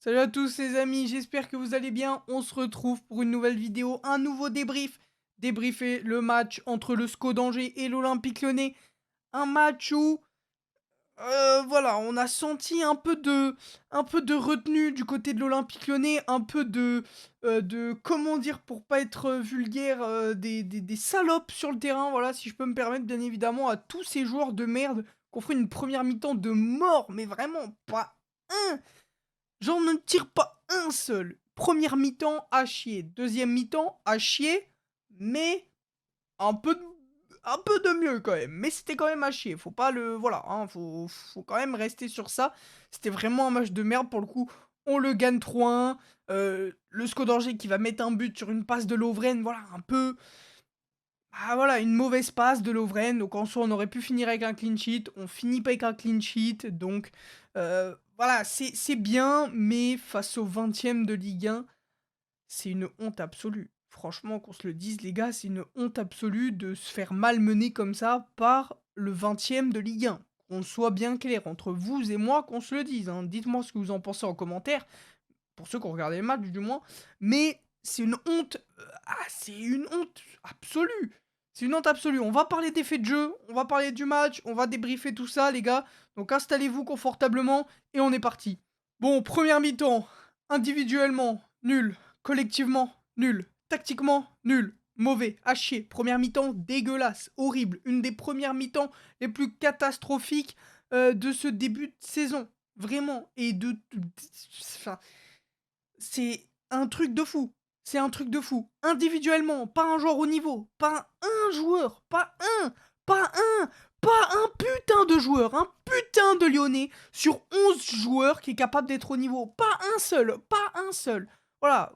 Salut à tous les amis, j'espère que vous allez bien. On se retrouve pour une nouvelle vidéo, un nouveau débrief. Débriefer le match entre le SCO d'Angers et l'Olympique Lyonnais. Un match où, voilà, on a senti un peu de retenue du côté de l'Olympique Lyonnais, un peu comment dire, pour pas être vulgaire, des salopes sur le terrain, voilà, si je peux me permettre, bien évidemment, à tous ces joueurs de merde qu'on fait une première mi-temps de mort, mais vraiment pas un. J'en ne tire pas un seul. Première mi-temps, à chier. Deuxième mi-temps, à chier, mais un peu, un peu de mieux quand même. Mais c'était quand même à chier. Faut pas le. Voilà, hein, faut quand même rester sur ça. C'était vraiment un match de merde pour le coup. On le gagne 3-1. Le SCO d'Angers qui va mettre un but sur une passe de Lovren. Voilà, un peu. Ah voilà, une mauvaise passe de Lovren, donc en soi on aurait pu finir avec un clean sheet, on finit pas avec un clean sheet, donc voilà, c'est bien, mais face au 20e de Ligue 1, c'est une honte absolue. Franchement, qu'on se le dise les gars, c'est une honte absolue de se faire malmener comme ça par le 20e de Ligue 1. Qu'on soit bien clair entre vous et moi, qu'on se le dise, hein. Dites-moi ce que vous en pensez en commentaire, pour ceux qui ont regardé le match du moins, mais c'est une honte, c'est une honte absolue. C'est une honte absolue. On va parler des faits de jeu, on va parler du match, on va débriefer tout ça les gars. Donc installez-vous confortablement et on est parti. Bon, première mi-temps, individuellement, nul. Collectivement, nul. Tactiquement, nul. Mauvais, à chier. Première mi-temps, dégueulasse, horrible. Une des premières mi-temps les plus catastrophiques de ce début de saison. Vraiment. Et enfin, c'est un truc de fou. C'est un truc de fou. Individuellement, pas un joueur au niveau. Pas un joueur. Pas un. Pas un. Pas un putain de joueur. Un putain de Lyonnais sur 11 joueurs qui est capable d'être au niveau. Pas un seul. Pas un seul. Voilà.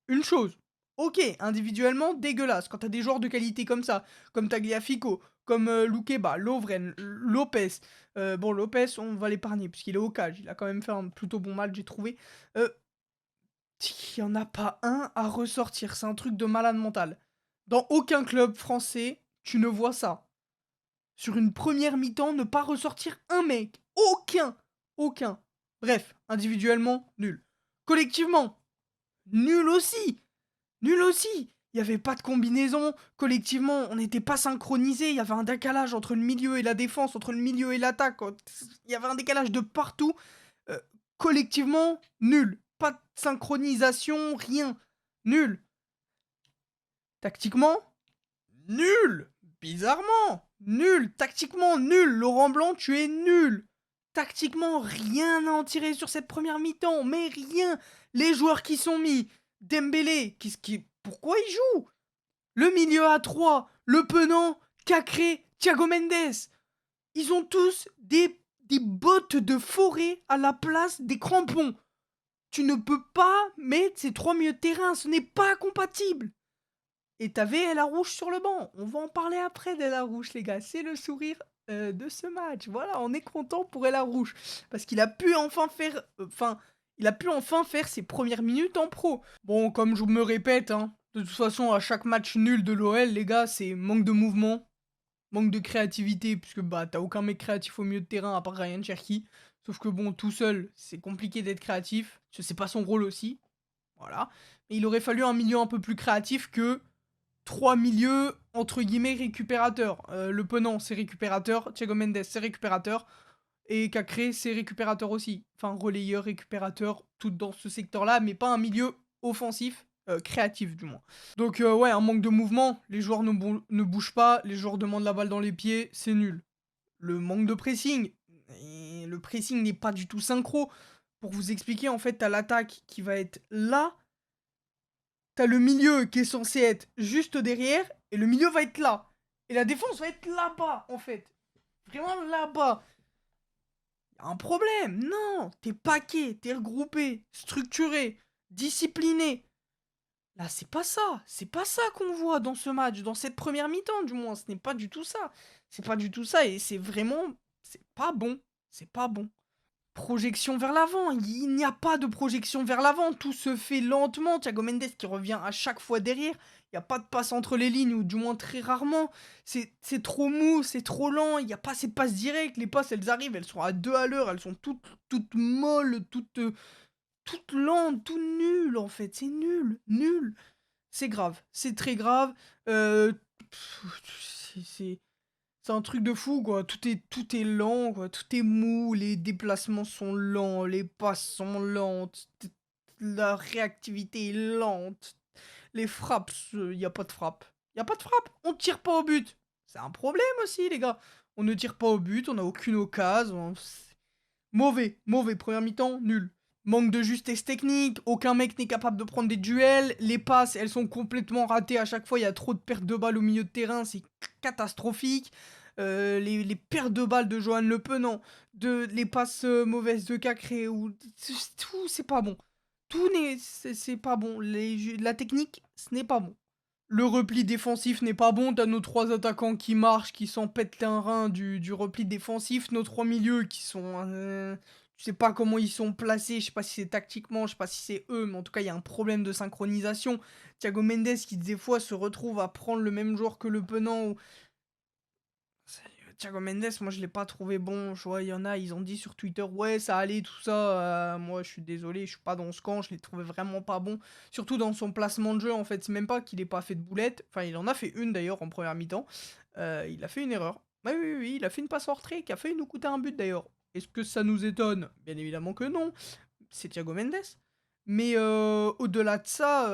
Une chose. Ok, individuellement, dégueulasse. Quand t'as des joueurs de qualité comme ça, comme Tagliafico, comme Loukeba, Lovren, Lopez. Bon, Lopez, on va l'épargner, puisqu'il est au cage. Il a quand même fait un plutôt bon match, j'ai trouvé. Euh, il y en a pas un à ressortir, c'est un truc de malade mental. Dans aucun club français, tu ne vois ça. Sur une première mi-temps, ne pas ressortir un mec. Aucun. Aucun. Bref, individuellement, nul. Collectivement, nul aussi. Nul aussi. Il n'y avait pas de combinaison. Collectivement, on n'était pas synchronisés. Il y avait un décalage entre le milieu et la défense, entre le milieu et l'attaque. Il y avait un décalage de partout. Euh, Collectivement, nul. Pas de synchronisation, rien. Nul. Tactiquement, nul. Bizarrement, nul. Tactiquement, nul. Laurent Blanc, tu es nul. Tactiquement, rien à en tirer sur cette première mi-temps. Mais rien. Les joueurs qui sont mis. Dembélé, pourquoi il joue? Le milieu à 3, le Penant, Cacré, Thiago Mendes. Ils ont tous des bottes de forêt à la place des crampons. Tu ne peux pas mettre ces trois milieux de terrain, ce n'est pas compatible. Et t'avais El Arouche sur le banc. On va en parler après d'El Arouche, les gars. C'est le sourire de ce match. Voilà, on est content pour El Arouche. Parce qu'il a pu enfin faire. Il a pu enfin faire ses premières minutes en pro. Bon, comme je me répète, hein, de toute façon, à chaque match nul de l'OL, les gars, c'est manque de mouvement, manque de créativité, puisque bah t'as aucun mec créatif au milieu de terrain à part Ryan Cherky. Sauf que bon, tout seul, c'est compliqué d'être créatif. C'est pas son rôle aussi. Voilà. Mais il aurait fallu un milieu un peu plus créatif que trois milieux entre guillemets récupérateurs. Le Penant, c'est récupérateur. Thiago Mendes, c'est récupérateur. Et Cacré, c'est récupérateur aussi. Enfin, relayeur, récupérateur, tout dans ce secteur-là, mais pas un milieu offensif, créatif du moins. Donc ouais, un manque de mouvement, les joueurs ne bougent pas, les joueurs demandent la balle dans les pieds, c'est nul. Le manque de pressing, et le pressing n'est pas du tout synchro. Pour vous expliquer, en fait, t'as l'attaque qui va être là, t'as le milieu qui est censé être juste derrière, et le milieu va être là. Et la défense va être là-bas, en fait. Vraiment là-bas. Y'a un problème. Non, t'es paquet, t'es regroupé, structuré, discipliné. Là, c'est pas ça. C'est pas ça qu'on voit dans ce match, dans cette première mi-temps, du moins. Ce n'est pas du tout ça. C'est pas du tout ça, et c'est vraiment... C'est pas bon. C'est pas bon. projection vers l'avant. Il n'y a pas de projection vers l'avant. Tout se fait lentement. Thiago Mendes qui revient à chaque fois derrière. Il n'y a pas de passe entre les lignes, ou du moins très rarement. C'est trop mou, c'est trop lent. Il n'y a pas ces passes directes. Les passes, elles arrivent, elles sont à 2 à l'heure. Elles sont toutes molles, toutes lentes, tout nul en fait. C'est nul, nul. C'est grave, c'est très grave. C'est c'est un truc de fou, quoi. Tout est lent, quoi. Tout est mou, les déplacements sont lents, les passes sont lentes, la réactivité est lente, les frappes, il y a pas de frappe. Il y a pas de frappe, on tire pas au but. C'est un problème aussi, les gars. On ne tire pas au but, on a aucune occasion. Mauvais, mauvais, première mi-temps, nul. Manque de justesse technique, aucun mec n'est capable de prendre des duels, les passes, elles sont complètement ratées à chaque fois, il y a trop de pertes de balles au milieu de terrain, c'est catastrophique. Les pertes de balles de Johan Le Penant, les passes mauvaises de Cacré, ou tout, c'est pas bon. Tout n'est, c'est pas bon. La technique, ce n'est pas bon. Le repli défensif n'est pas bon, t'as nos 3 attaquants qui marchent, qui s'en pètent un rein du repli défensif, nos 3 milieux qui sont... je sais pas comment ils sont placés, je sais pas si c'est tactiquement, je sais pas si c'est eux, mais en tout cas il y a un problème de synchronisation. Thiago Mendes qui des fois se retrouve à prendre le même joueur que Le Penant. Thiago Mendes, moi je l'ai pas trouvé bon. Je vois, il y en a, ils ont dit sur Twitter, ouais, ça allait, tout ça. Moi je suis désolé, je suis pas dans ce camp, je l'ai trouvé vraiment pas bon. Surtout dans son placement de jeu, en fait. C'est même pas qu'il ait pas fait de boulette. Enfin, il en a fait une d'ailleurs en première mi-temps. Il a fait une erreur. Oui, oui, oui, il a fait une passe en retrait qui a failli nous coûter un but d'ailleurs. Est-ce que ça nous étonne? Bien évidemment que non. C'est Thiago Mendes. Mais au-delà de ça,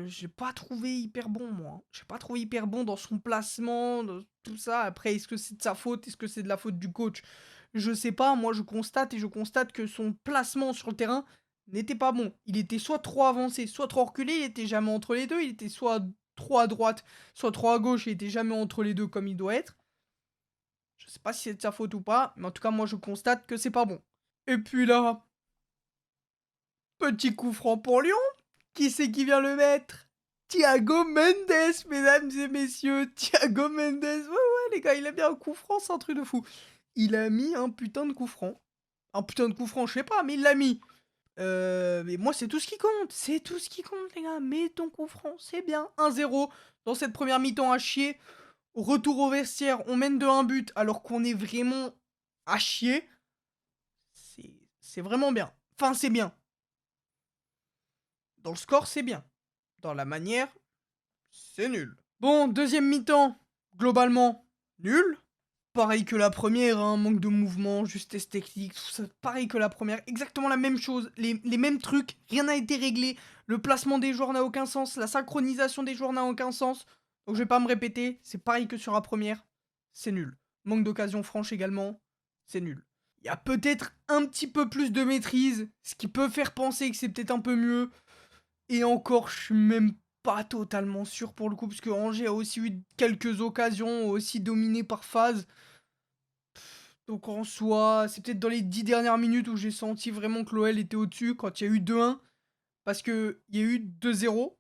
j'ai pas trouvé hyper bon, moi, hein. J'ai pas trouvé hyper bon dans son placement, dans tout ça. Après, est-ce que c'est de sa faute? Est-ce que c'est de la faute du coach? Je sais pas. Moi, je constate que son placement sur le terrain n'était pas bon. Il était soit trop avancé, soit trop reculé. Il était jamais entre les deux. Il était soit trop à droite, soit trop à gauche. Il était jamais entre les deux comme il doit être. Je sais pas si c'est de sa faute ou pas, mais en tout cas, moi, je constate que c'est pas bon. Et puis là, petit coup franc pour Lyon. Qui c'est qui vient le mettre? Thiago Mendes, mesdames et messieurs. Thiago Mendes. Ouais, ouais, les gars, il a mis un coup franc, c'est un truc de fou. Il a mis un putain de coup franc. Un putain de coup franc, je sais pas, mais il l'a mis. Mais moi, c'est tout ce qui compte. C'est tout ce qui compte, les gars. Mets ton coup franc, c'est bien. 1-0 dans cette première mi-temps à chier. Retour au vestiaire, on mène de 1 but alors qu'on est vraiment à chier. C'est vraiment bien. Enfin, c'est bien. Dans le score, c'est bien. Dans la manière, c'est nul. Bon, deuxième mi-temps, globalement, nul. Pareil que la première, hein, manque de mouvement, justesse technique, tout ça, pareil que la première, exactement la même chose, les mêmes trucs, rien n'a été réglé, le placement des joueurs n'a aucun sens, la synchronisation des joueurs n'a aucun sens, donc je vais pas me répéter, c'est pareil que sur la première, c'est nul. Manque d'occasion franche également, c'est nul. Il y a peut-être un petit peu plus de maîtrise, ce qui peut faire penser que c'est peut-être un peu mieux, et encore, je suis même pas totalement sûr pour le coup, parce que Angers a aussi eu quelques occasions, aussi dominé par phase. Donc en soi, c'est peut-être dans les 10 dernières minutes où j'ai senti vraiment que l'OL était au-dessus, quand il y a eu 2-1. Parce qu'il y a eu 2-0.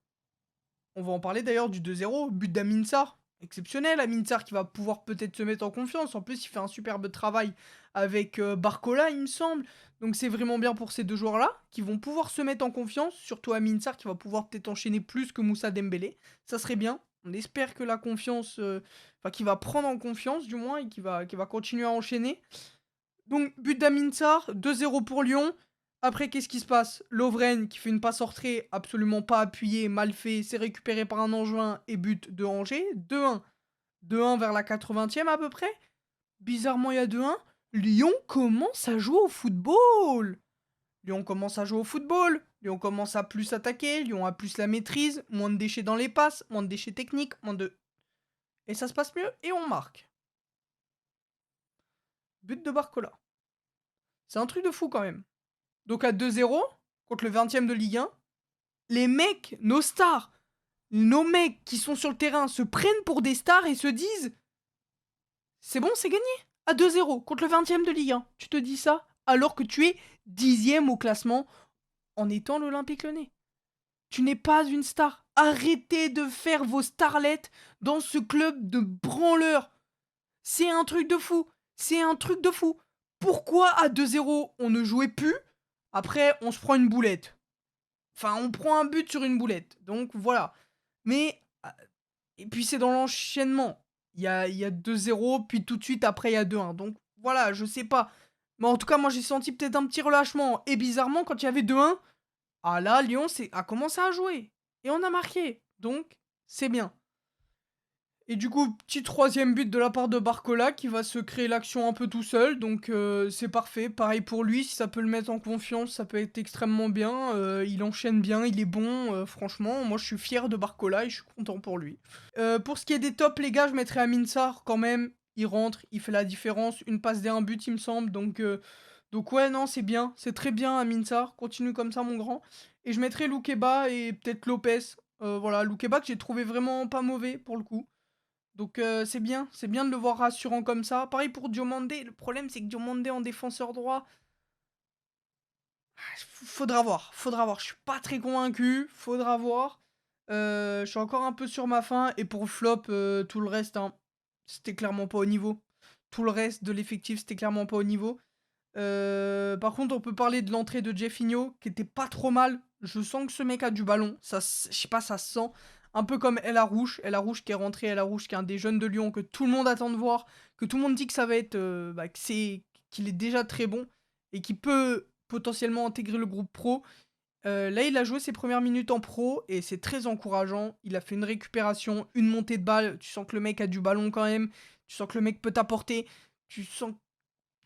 On va en parler d'ailleurs du 2-0, but d'Amin Sarr. Exceptionnel, Amin Sarr qui va pouvoir peut-être se mettre en confiance. En plus, il fait un superbe travail avec Barcola, il me semble. Donc c'est vraiment bien pour ces deux joueurs-là, qui vont pouvoir se mettre en confiance. Surtout Amin Sarr qui va pouvoir peut-être enchaîner plus que Moussa Dembélé. Ça serait bien. On espère que la confiance... Enfin, qu'il va prendre en confiance du moins, et qu'il va continuer à enchaîner. Donc, but d'Amin Sarr, 2-0 pour Lyon. Après, qu'est-ce qui se passe? Lovren qui fait une passe en retrait, absolument pas appuyée, mal fait, c'est récupéré par un Angevin et but de Angers. 2-1. 2-1 vers la 80e à peu près. Bizarrement, il y a 2-1. Lyon commence à jouer au football. Lyon commence à jouer au football. Lyon commence à plus attaquer. Lyon a plus la maîtrise. Moins de déchets dans les passes. Moins de déchets techniques. Moins de... Et ça se passe mieux et on marque. But de Barcola. C'est un truc de fou quand même. Donc à 2-0, contre le 20e de Ligue 1, les mecs, nos stars, nos mecs qui sont sur le terrain se prennent pour des stars et se disent c'est bon, c'est gagné. À 2-0, contre le 20e de Ligue 1. Tu te dis ça alors que tu es 10e au classement en étant l'Olympique Lyonnais. Tu n'es pas une star. Arrêtez de faire vos starlettes dans ce club de branleurs. C'est un truc de fou. C'est un truc de fou. pourquoi à 2-0 on ne jouait plus? Après, on se prend une boulette. Enfin, on prend un but sur une boulette. Donc voilà. Mais et puis c'est dans l'enchaînement. Il y a 2-0, puis tout de suite après il y a 2-1. Donc voilà, je sais pas. Mais en tout cas, moi j'ai senti peut-être un petit relâchement. Et bizarrement, quand il y avait 2-1, ah là, Lyon a commencé à jouer. Et on a marqué. Donc, c'est bien. Et du coup, petit troisième but de la part de Barcola qui va se créer l'action un peu tout seul. Donc, c'est parfait. Pareil pour lui, si ça peut le mettre en confiance, ça peut être extrêmement bien. Il enchaîne bien, il est bon. Franchement, moi je suis fier de Barcola et je suis content pour lui. Pour ce qui est des tops, les gars, je mettrais Amin Sarr quand même. Il rentre, il fait la différence. Une passe et un but, il me semble. Donc ouais, non, c'est bien. C'est très bien, Amin Sarr. Continue comme ça, mon grand. Et je mettrais Loukeba et peut-être Lopez. Voilà, Loukeba que j'ai trouvé vraiment pas mauvais pour le coup. Donc c'est bien de le voir rassurant comme ça. Pareil pour Diomandé. Le problème, c'est que Diomandé en défenseur droit, faudra voir. Je suis pas très convaincu, faudra voir. Je suis encore un peu sur ma faim et pour le flop, tout le reste, hein, c'était clairement pas au niveau. Tout le reste de l'effectif, c'était clairement pas au niveau. Par contre, on peut parler de l'entrée de Jeffinho qui était pas trop mal. Je sens que ce mec a du ballon, je sais pas, ça se sent. Un peu comme El Arouche qui est rentré, El Arouche qui est un des jeunes de Lyon que tout le monde attend de voir, que tout le monde dit que ça va être, qu'il est déjà très bon et qui peut potentiellement intégrer le groupe pro. Là, il a joué ses premières minutes en pro et c'est très encourageant. Il a fait une récupération, une montée de balle. Tu sens que le mec a du ballon quand même. Tu sens que le mec peut t'apporter. Tu sens,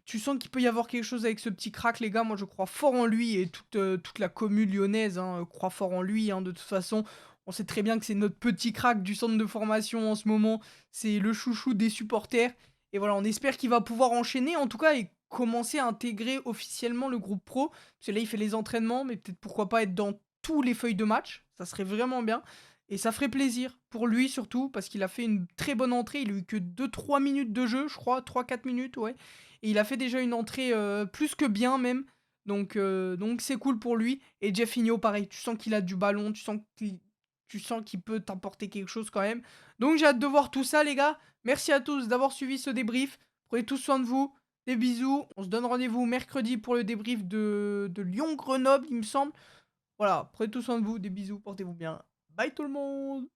tu sens qu'il peut y avoir quelque chose avec ce petit crack, les gars. Moi, je crois fort en lui et toute la commune lyonnaise croit fort en lui. De toute façon, on sait très bien que c'est notre petit crack du centre de formation en ce moment. C'est le chouchou des supporters. Et voilà, on espère qu'il va pouvoir enchaîner en tout cas et commencer à intégrer officiellement le groupe pro. Parce que là, il fait les entraînements, mais peut-être pourquoi pas être dans tous les feuilles de match. Ça serait vraiment bien. Et ça ferait plaisir pour lui surtout, parce qu'il a fait une très bonne entrée. Il a eu que 2-3 minutes de jeu, je crois. 3-4 minutes, ouais. Et il a fait déjà une entrée plus que bien même. Donc c'est cool pour lui. Et Jeffinho, pareil. Tu sens qu'il a du ballon. Tu sens qu'il peut t'apporter quelque chose quand même. Donc j'ai hâte de voir tout ça, les gars. Merci à tous d'avoir suivi ce débrief. Prenez tous soin de vous. Des bisous. On se donne rendez-vous mercredi pour le débrief de Lyon-Grenoble, il me semble. Voilà, prenez tous soin de vous. Des bisous. Portez-vous bien. Bye tout le monde.